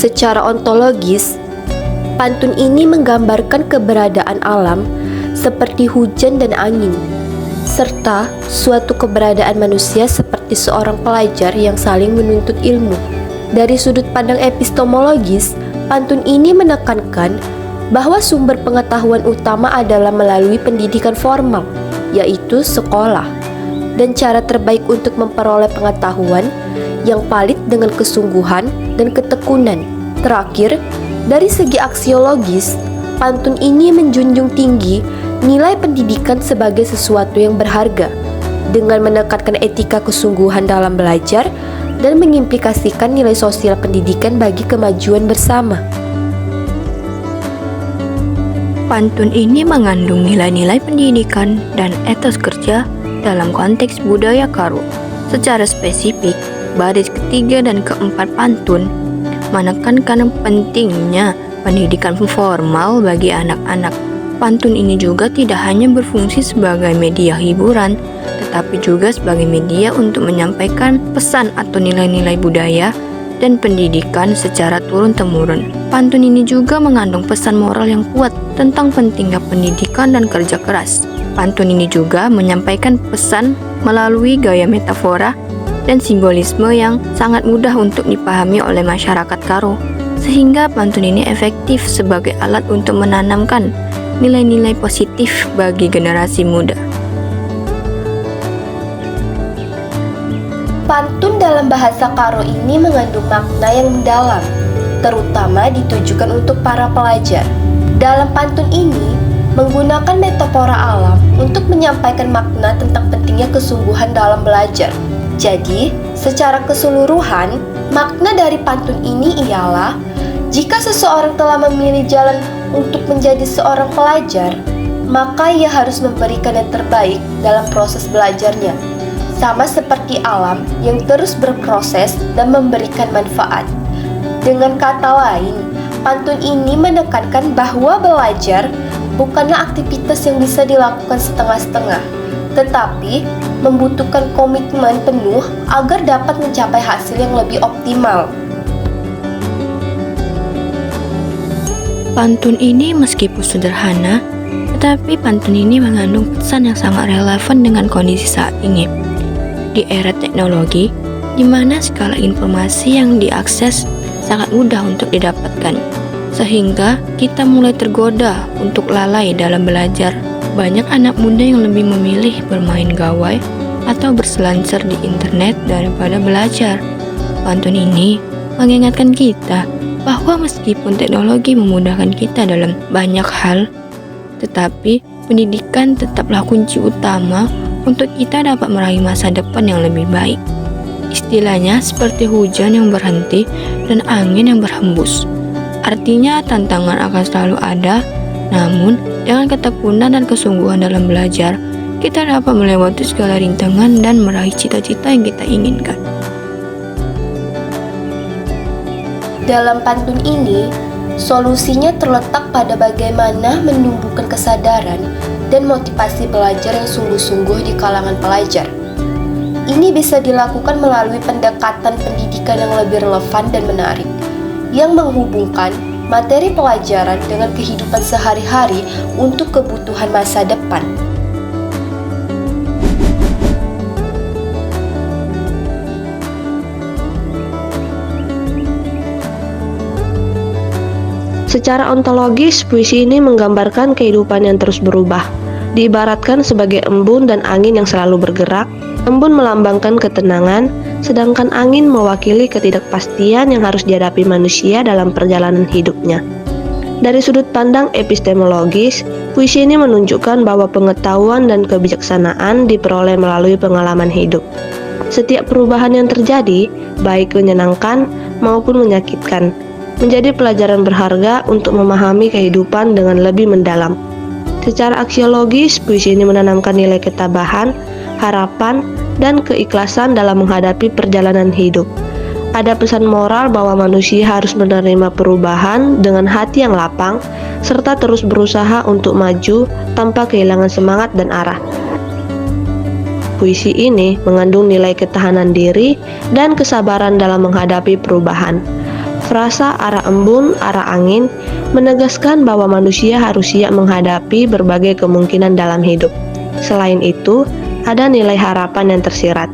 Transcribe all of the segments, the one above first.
Secara ontologis, pantun ini menggambarkan keberadaan alam seperti hujan dan angin, serta suatu keberadaan manusia seperti seorang pelajar yang saling menuntut ilmu. Dari sudut pandang epistemologis, pantun ini menekankan bahwa sumber pengetahuan utama adalah melalui pendidikan formal, yaitu sekolah, dan cara terbaik untuk memperoleh pengetahuan yang valid dengan kesungguhan dan ketekunan. Terakhir, dari segi aksiologis, pantun ini menjunjung tinggi nilai pendidikan sebagai sesuatu yang berharga, dengan menekankan etika kesungguhan dalam belajar dan mengimplikasikan nilai sosial pendidikan bagi kemajuan bersama. Pantun ini mengandung nilai-nilai pendidikan dan etos kerja dalam konteks budaya Karo. Secara spesifik, baris ketiga dan keempat pantun menekankan pentingnya pendidikan formal bagi anak-anak. Pantun ini juga tidak hanya berfungsi sebagai media hiburan, tetapi juga sebagai media untuk menyampaikan pesan atau nilai-nilai budaya dan pendidikan secara turun-temurun. Pantun ini juga mengandung pesan moral yang kuat tentang pentingnya pendidikan dan kerja keras. Pantun ini juga menyampaikan pesan melalui gaya metafora dan simbolisme yang sangat mudah untuk dipahami oleh masyarakat Karo, sehingga pantun ini efektif sebagai alat untuk menanamkan nilai-nilai positif bagi generasi muda. Pantun dalam bahasa Karo ini mengandung makna yang mendalam, terutama ditujukan untuk para pelajar. Dalam pantun ini, menggunakan metafora alam untuk menyampaikan makna tentang pentingnya kesungguhan dalam belajar. Jadi, secara keseluruhan, makna dari pantun ini ialah jika seseorang telah memilih jalan untuk menjadi seorang pelajar, maka ia harus memberikan yang terbaik dalam proses belajarnya, sama seperti alam yang terus berproses dan memberikan manfaat. Dengan kata lain, pantun ini menekankan bahwa belajar bukanlah aktivitas yang bisa dilakukan setengah-setengah, tetapi membutuhkan komitmen penuh agar dapat mencapai hasil yang lebih optimal. Pantun ini meskipun sederhana, tetapi pantun ini mengandung pesan yang sangat relevan dengan kondisi saat ini. Di era teknologi, di mana skala informasi yang diakses sangat mudah untuk didapatkan, sehingga kita mulai tergoda untuk lalai dalam belajar. Banyak anak muda yang lebih memilih bermain gawai atau berselancar di internet daripada belajar. Pantun ini mengingatkan kita bahwa meskipun teknologi memudahkan kita dalam banyak hal, tetapi pendidikan tetaplah kunci utama untuk kita dapat meraih masa depan yang lebih baik. Istilahnya seperti hujan yang berhenti dan angin yang berhembus. Artinya tantangan akan selalu ada, namun dengan ketekunan dan kesungguhan dalam belajar, kita dapat melewati segala rintangan dan meraih cita-cita yang kita inginkan. Dalam pantun ini, solusinya terletak pada bagaimana menumbuhkan kesadaran dan motivasi belajar yang sungguh-sungguh di kalangan pelajar. Ini bisa dilakukan melalui pendekatan pendidikan yang lebih relevan dan menarik, yang menghubungkan materi pelajaran dengan kehidupan sehari-hari untuk kebutuhan masa depan. Secara ontologis, puisi ini menggambarkan kehidupan yang terus berubah. Diibaratkan sebagai embun dan angin yang selalu bergerak. Embun melambangkan ketenangan, sedangkan angin mewakili ketidakpastian yang harus dihadapi manusia dalam perjalanan hidupnya. Dari sudut pandang epistemologis, puisi ini menunjukkan bahwa pengetahuan dan kebijaksanaan diperoleh melalui pengalaman hidup. Setiap perubahan yang terjadi, baik menyenangkan maupun menyakitkan, menjadi pelajaran berharga untuk memahami kehidupan dengan lebih mendalam. Secara aksiologis, puisi ini menanamkan nilai ketabahan, harapan, dan keikhlasan dalam menghadapi perjalanan hidup. Ada pesan moral bahwa manusia harus menerima perubahan dengan hati yang lapang, serta terus berusaha untuk maju tanpa kehilangan semangat dan arah. Puisi ini mengandung nilai ketahanan diri dan kesabaran dalam menghadapi perubahan. Frasa arah embun, arah angin menegaskan bahwa manusia harus siap menghadapi berbagai kemungkinan dalam hidup. Selain itu, ada nilai harapan yang tersirat,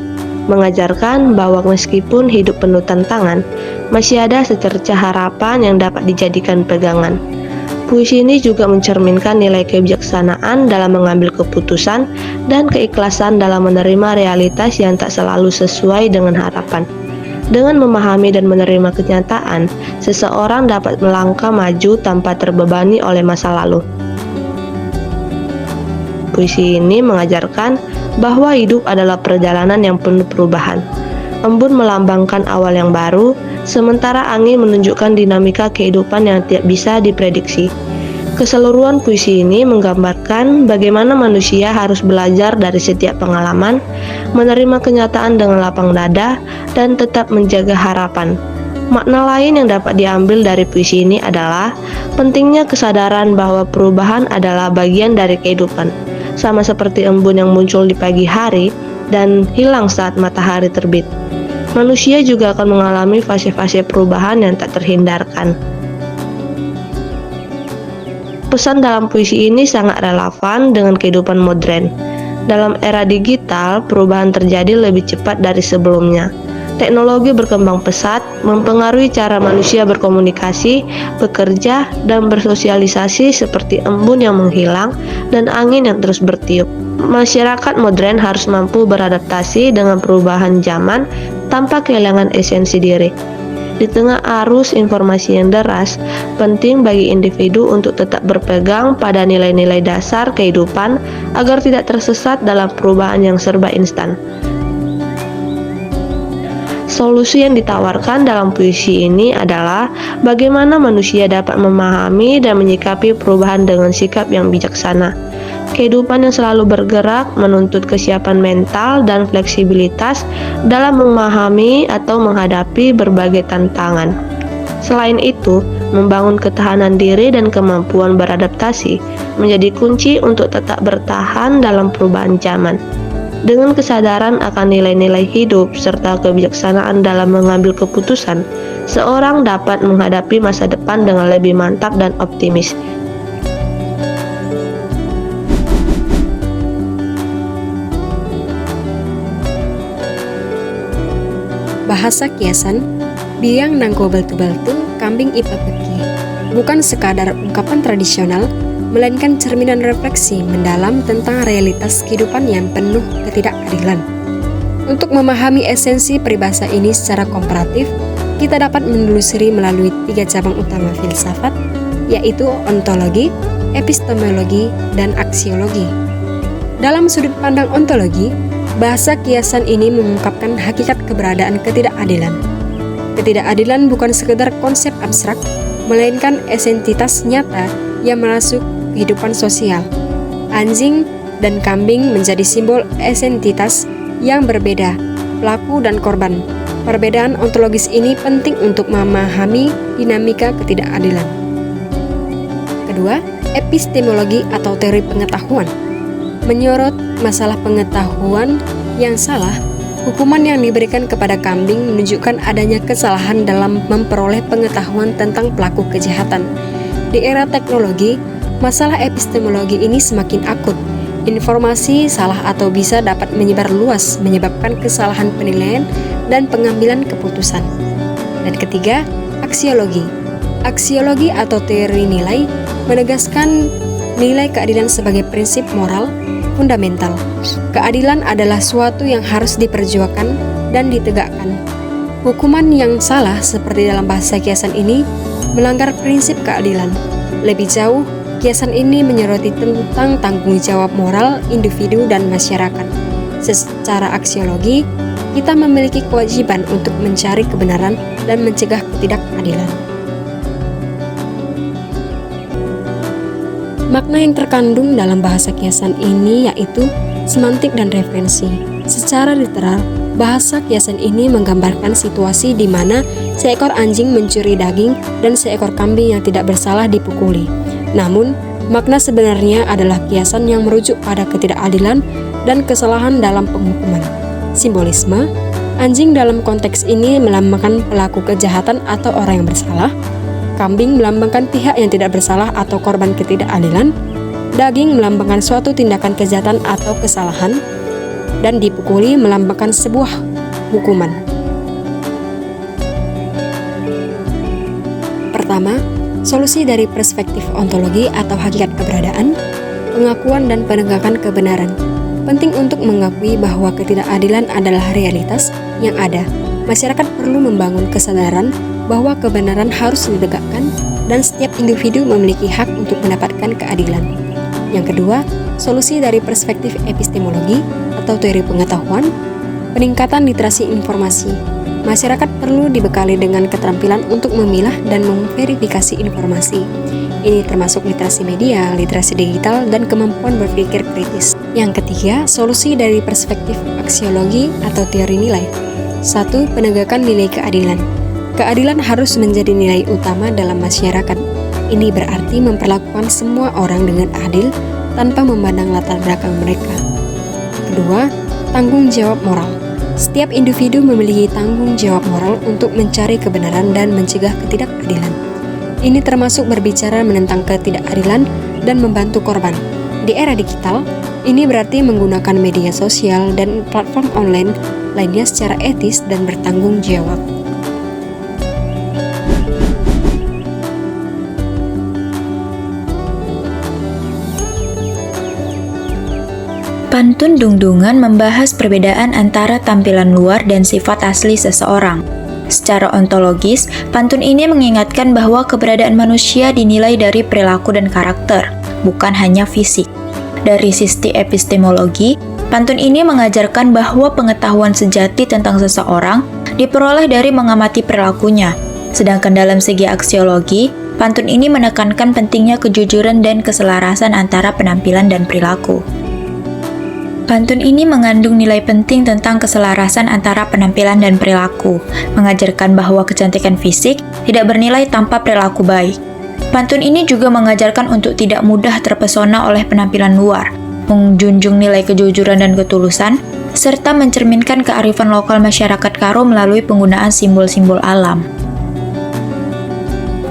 mengajarkan bahwa meskipun hidup penuh tantangan, masih ada secercah harapan yang dapat dijadikan pegangan. Puisi ini juga mencerminkan nilai kebijaksanaan dalam mengambil keputusan dan keikhlasan dalam menerima realitas yang tak selalu sesuai dengan harapan. Dengan memahami dan menerima kenyataan, seseorang dapat melangkah maju tanpa terbebani oleh masa lalu. Puisi ini mengajarkan bahwa hidup adalah perjalanan yang penuh perubahan. Embun melambangkan awal yang baru, sementara angin menunjukkan dinamika kehidupan yang tidak bisa diprediksi. Keseluruhan puisi ini menggambarkan bagaimana manusia harus belajar dari setiap pengalaman, menerima kenyataan dengan lapang dada, dan tetap menjaga harapan. Makna lain yang dapat diambil dari puisi ini adalah pentingnya kesadaran bahwa perubahan adalah bagian dari kehidupan, sama seperti embun yang muncul di pagi hari dan hilang saat matahari terbit. Manusia juga akan mengalami fase-fase perubahan yang tak terhindarkan. Pesan dalam puisi ini sangat relevan dengan kehidupan modern. Dalam era digital, perubahan terjadi lebih cepat dari sebelumnya. Teknologi berkembang pesat, mempengaruhi cara manusia berkomunikasi, bekerja, dan bersosialisasi seperti embun yang menghilang dan angin yang terus bertiup. Masyarakat modern harus mampu beradaptasi dengan perubahan zaman tanpa kehilangan esensi diri. Di tengah arus informasi yang deras, penting bagi individu untuk tetap berpegang pada nilai-nilai dasar kehidupan agar tidak tersesat dalam perubahan yang serba instan. Solusi yang ditawarkan dalam puisi ini adalah bagaimana manusia dapat memahami dan menyikapi perubahan dengan sikap yang bijaksana. Kehidupan yang selalu bergerak menuntut kesiapan mental dan fleksibilitas dalam memahami atau menghadapi berbagai tantangan. Selain itu, membangun ketahanan diri dan kemampuan beradaptasi menjadi kunci untuk tetap bertahan dalam perubahan zaman. Dengan kesadaran akan nilai-nilai hidup serta kebijaksanaan dalam mengambil keputusan, seorang dapat menghadapi masa depan dengan lebih mantap dan optimis. Bahasa kiasan, biang nangko beltu-beltu, kambing ipa peki. Bukan sekadar ungkapan tradisional, melainkan cerminan refleksi mendalam tentang realitas kehidupan yang penuh ketidakadilan. Untuk memahami esensi peribahasa ini secara komparatif, kita dapat menelusuri melalui 3 cabang utama filsafat, yaitu ontologi, epistemologi, dan aksiologi. Dalam sudut pandang ontologi, bahasa kiasan ini mengungkapkan hakikat keberadaan ketidakadilan. Ketidakadilan bukan sekedar konsep abstrak, melainkan esentitas nyata yang masuk kehidupan sosial. Anjing dan kambing menjadi simbol esentitas yang berbeda, pelaku dan korban. Perbedaan ontologis ini penting untuk memahami dinamika ketidakadilan. Kedua, epistemologi atau teori pengetahuan. Menyorot masalah pengetahuan yang salah, hukuman yang diberikan kepada kambing menunjukkan adanya kesalahan dalam memperoleh pengetahuan tentang pelaku kejahatan. Di era teknologi, masalah epistemologi ini semakin akut. Informasi salah atau bisa dapat menyebar luas, menyebabkan kesalahan penilaian dan pengambilan keputusan. Dan ketiga, aksiologi. Aksiologi atau teori nilai menegaskan nilai keadilan sebagai prinsip moral fundamental. Keadilan adalah suatu yang harus diperjuangkan dan ditegakkan. Hukuman yang salah seperti dalam bahasa kiasan ini melanggar prinsip keadilan. Lebih jauh, kiasan ini menyoroti tentang tanggung jawab moral individu dan masyarakat. Secara aksiologi, kita memiliki kewajiban untuk mencari kebenaran dan mencegah ketidakadilan. Makna yang terkandung dalam bahasa kiasan ini yaitu semantik dan referensi. Secara literal, bahasa kiasan ini menggambarkan situasi di mana seekor anjing mencuri daging dan seekor kambing yang tidak bersalah dipukuli. Namun, makna sebenarnya adalah kiasan yang merujuk pada ketidakadilan dan kesalahan dalam penghukuman. Simbolisme, Anjing dalam konteks ini melambangkan pelaku kejahatan atau orang yang bersalah. Kambing melambangkan pihak yang tidak bersalah atau korban ketidakadilan. Daging melambangkan suatu tindakan kejahatan atau kesalahan. Dan dipukuli melambangkan sebuah hukuman. Pertama, solusi dari perspektif ontologi atau hakikat keberadaan, pengakuan dan penegakan kebenaran. Penting untuk mengakui bahwa ketidakadilan adalah realitas yang ada. Masyarakat perlu membangun kesadaran bahwa kebenaran harus ditegakkan dan setiap individu memiliki hak untuk mendapatkan keadilan. Yang kedua, solusi dari perspektif epistemologi atau teori pengetahuan, peningkatan literasi informasi. Masyarakat perlu dibekali dengan keterampilan untuk memilah dan memverifikasi informasi. Ini termasuk literasi media, literasi digital, dan kemampuan berpikir kritis. Yang ketiga, solusi dari perspektif aksiologi atau teori nilai. 1. Penegakan nilai keadilan. Keadilan harus menjadi nilai utama dalam masyarakat. Ini berarti memperlakukan semua orang dengan adil tanpa memandang latar belakang mereka. Kedua, tanggung jawab moral. Setiap individu memiliki tanggung jawab moral untuk mencari kebenaran dan mencegah ketidakadilan. Ini termasuk berbicara menentang ketidakadilan dan membantu korban. Di era digital, ini berarti menggunakan media sosial dan platform online lainnya secara etis dan bertanggung jawab. Pantun Dungdungan membahas perbedaan antara tampilan luar dan sifat asli seseorang. Secara ontologis, pantun ini mengingatkan bahwa keberadaan manusia dinilai dari perilaku dan karakter, bukan hanya fisik. Dari sisi epistemologi, pantun ini mengajarkan bahwa pengetahuan sejati tentang seseorang diperoleh dari mengamati perilakunya. Sedangkan dalam segi aksiologi, pantun ini menekankan pentingnya kejujuran dan keselarasan antara penampilan dan perilaku. Pantun ini mengandung nilai penting tentang keselarasan antara penampilan dan perilaku, mengajarkan bahwa kecantikan fisik tidak bernilai tanpa perilaku baik. Pantun ini juga mengajarkan untuk tidak mudah terpesona oleh penampilan luar, menjunjung nilai kejujuran dan ketulusan, serta mencerminkan kearifan lokal masyarakat Karo melalui penggunaan simbol-simbol alam.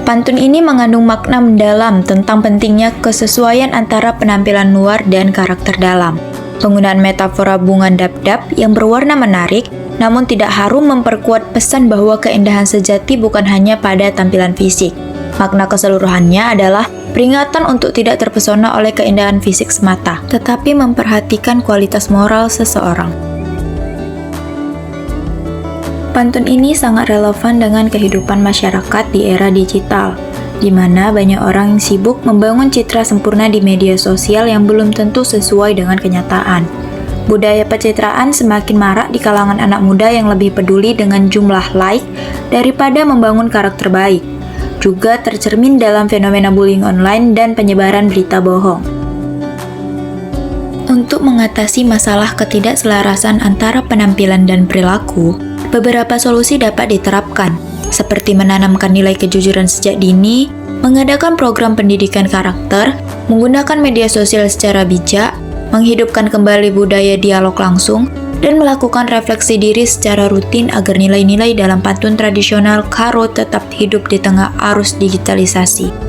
Pantun ini mengandung makna mendalam tentang pentingnya kesesuaian antara penampilan luar dan karakter dalam. Penggunaan metafora bunga dap-dap yang berwarna menarik, namun tidak harum memperkuat pesan bahwa keindahan sejati bukan hanya pada tampilan fisik. Makna keseluruhannya adalah peringatan untuk tidak terpesona oleh keindahan fisik semata, tetapi memperhatikan kualitas moral seseorang. Pantun ini sangat relevan dengan kehidupan masyarakat di era digital, di mana banyak orang yang sibuk membangun citra sempurna di media sosial yang belum tentu sesuai dengan kenyataan. Budaya pencitraan semakin marak di kalangan anak muda yang lebih peduli dengan jumlah like daripada membangun karakter baik. Juga tercermin dalam fenomena bullying online dan penyebaran berita bohong. Untuk mengatasi masalah ketidakselarasan antara penampilan dan perilaku, beberapa solusi dapat diterapkan, seperti menanamkan nilai kejujuran sejak dini, mengadakan program pendidikan karakter, menggunakan media sosial secara bijak, menghidupkan kembali budaya dialog langsung, dan melakukan refleksi diri secara rutin agar nilai-nilai dalam pantun tradisional Karo tetap hidup di tengah arus digitalisasi.